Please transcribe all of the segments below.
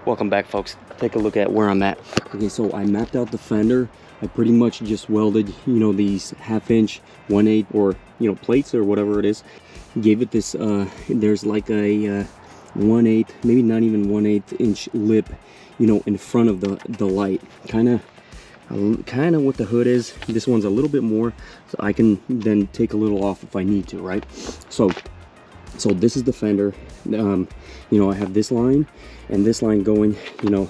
Welcome back, folks. Take a look at where I'm at. Okay, so I mapped out the fender. I pretty much just welded, these 1/2 inch, 1/8, or plates or whatever it is. Gave it this there's like a 1/8, maybe not even 1/8 inch lip, in front of the light. Kind of what the hood is. This one's a little bit more, so I can then take a little off if I need to, right? So this is the fender. I have this line and this line going,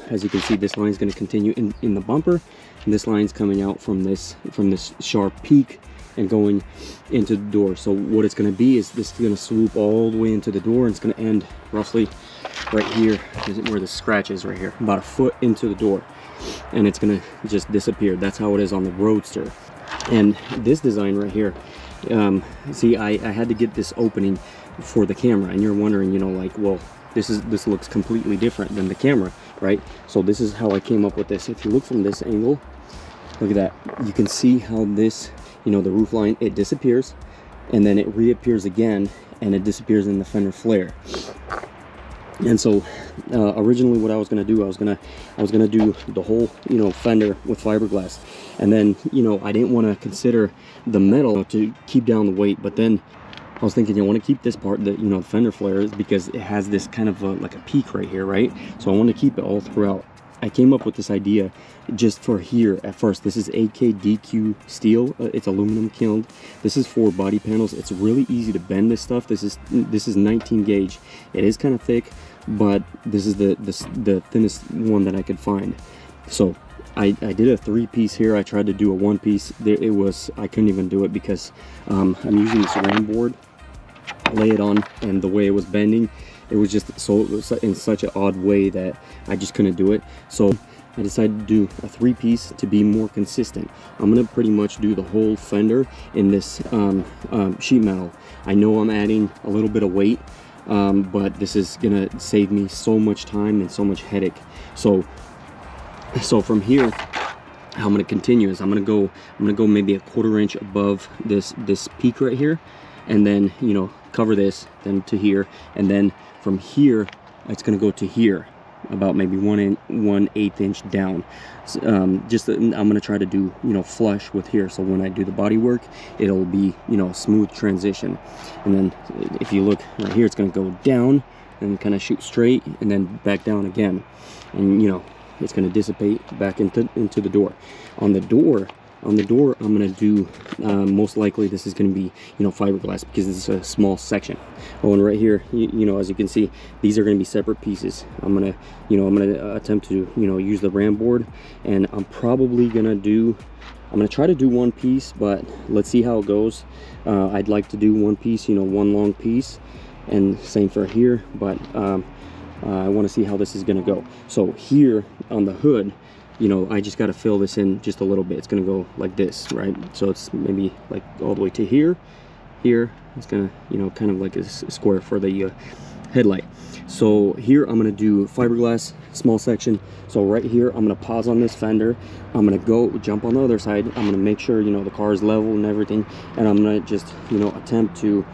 as you can see, this line is going to continue in the bumper, and this line's coming out from this sharp peak and going into the door. So what it's going to be is this is going to swoop all the way into the door, and it's going to end roughly right here where the scratch is, right here, about 1 foot into the door, and it's going to just disappear. That's how it is on the Roadster. And this design right here, see, I had to get this opening for the camera, and you're wondering, like, well, this looks completely different than the camera, right? So this is how I came up with this. If you look from this angle, look at that, you can see how this, the roof line, it disappears and then it reappears again, and it disappears in the fender flare. And so originally what I was going to do, I was going to do the whole fender with fiberglass, and then I didn't want to consider the metal to keep down the weight, but then I was thinking, I want to keep this part, the fender flares, because it has this kind of like a peak right here, right? So I want to keep it all throughout. I came up with this idea just for here at first. This is AKDQ steel. It's aluminum kilned. This is for body panels. It's really easy to bend this stuff. This is 19 gauge. It is kind of thick, but this is the thinnest one that I could find. So I did a 3-piece here. I tried to do a 1-piece. I couldn't even do it because I'm using this ram board, lay it on, and the way it was bending, it was in such an odd way that I just couldn't do it. So I decided to do a 3-piece to be more consistent. I'm gonna pretty much do the whole fender in this sheet metal. I know I'm adding a little bit of weight, but this is gonna save me so much time and so much headache. So from here, how I'm gonna continue is I'm gonna go maybe a 1/4 inch above this peak right here, and then cover this, then to here, and then from here it's gonna go to here, about maybe 1/8 inch down. I'm gonna try to do flush with here, so when I do the body work, it'll be a smooth transition. And then if you look right here, it's gonna go down and kind of shoot straight and then back down again, and it's going to dissipate back into the door. On the door, I'm going to do most likely this is going to be fiberglass, because this is a small section. Oh, and right here, as you can see, these are going to be separate pieces. I'm going to attempt to use the ram board, and I'm probably going to try to do 1 piece, but let's see how it goes. I'd like to do 1 piece, 1 long piece, and same for here, but I want to see how this is going to go. So here on the hood, I just got to fill this in just a little bit. It's going to go like this, right? So it's maybe like all the way to here. It's going to kind of like a square for the headlight. So here I'm going to do fiberglass, small section. So right here I'm going to pause on this fender. I'm going to go jump on the other side. I'm going to make sure the car is level and everything, and I'm going to just attempt to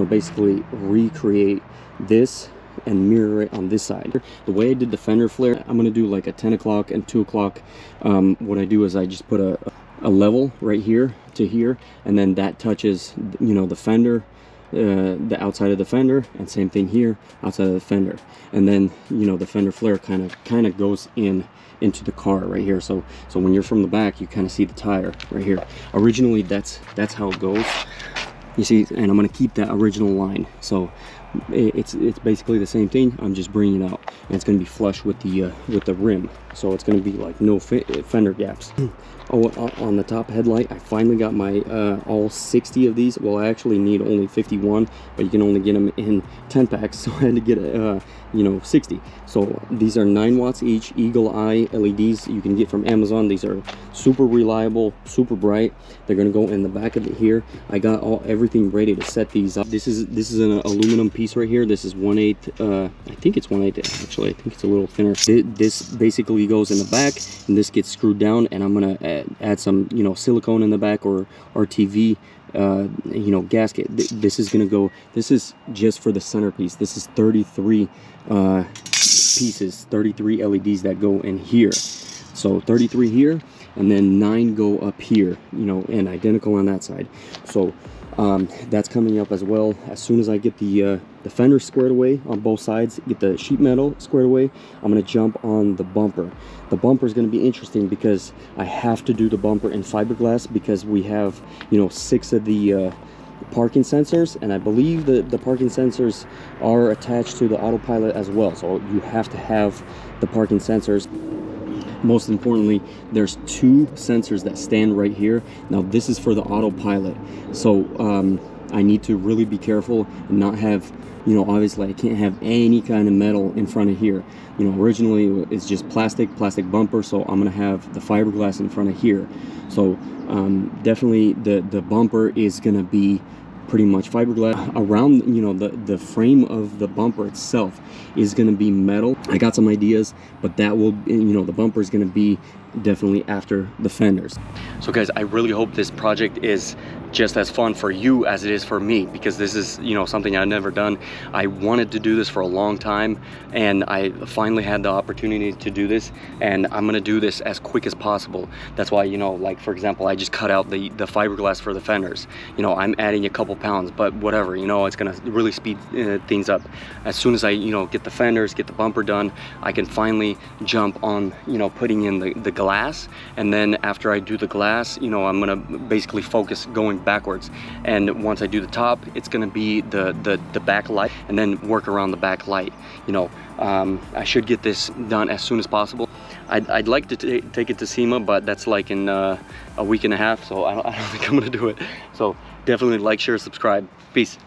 basically recreate this and mirror it on this side. The way I did the fender flare, I'm going to do like a 10 o'clock and 2 o'clock. What I do is I just put a level right here to here, and then that touches the fender, the outside of the fender, and same thing here, outside of the fender. And then the fender flare kind of goes into the car right here. So when you're from the back, you kind of see the tire right here. Originally that's how it goes, you see, and I'm going to keep that original line. So it's basically the same thing. I'm just bringing it out, and it's going to be flush with the rim, so it's going to be like no fender gaps. Oh, on the top headlight, I finally got my all 60 of these. Well, I actually need only 51, but you can only get them in 10 packs, so I had to get 60. So these are 9 watts each, eagle eye LEDs you can get from Amazon. These are super reliable, super bright. They're going to go in the back of it here. I got everything ready to set these up. This is an aluminum piece right here. This is 1/8. I think it's 1/8 actually. I think it's a little thinner. This basically goes in the back, and this gets screwed down, and I'm gonna add some silicone in the back, or RTV you know, gasket. This is gonna go, this is just for the centerpiece. This is 33 pieces, 33 LEDs that go in here. So 33 here, and then 9 go up here, you know, and identical on that side. So that's coming up as well. As soon as I get the fender squared away on both sides, get the sheet metal squared away, I'm gonna jump on the bumper. The bumper is gonna be interesting because I have to do the bumper in fiberglass because we have, you know, 6 of the parking sensors, and I believe the parking sensors are attached to the autopilot as well. So you have to have the parking sensors. Most importantly, there's 2 sensors that stand right here. Now this is for the autopilot, so I need to really be careful and not have, you know, obviously I can't have any kind of metal in front of here. You know, originally it's just plastic bumper, so I'm gonna have the fiberglass in front of here. So definitely the bumper is gonna be pretty much fiberglass. Around, you know, the frame of the bumper itself is going to be metal. I got some ideas, but that will, you know, the bumper is going to be definitely after the fenders. So guys, I really hope this project is just as fun for you as it is for me, because this is, you know, something I've never done. I wanted to do this for a long time, and I finally had the opportunity to do this, and I'm gonna do this as quick as possible. That's why, you know, like for example, I just cut out the fiberglass for the fenders. You know, I'm adding a couple pounds, but whatever, you know, it's gonna really speed things up. As soon as I, you know, get the fenders, get the bumper done, I can finally jump on, you know, putting in the glass. And then after I do the glass, you know, I'm gonna basically focus going backwards, and once I do the top, it's gonna be the back light, and then work around the back light. You know, I should get this done as soon as possible. I'd like to take it to SEMA, but that's like in a week and a half, so I don't think I'm gonna do it. So definitely like, share, subscribe. Peace.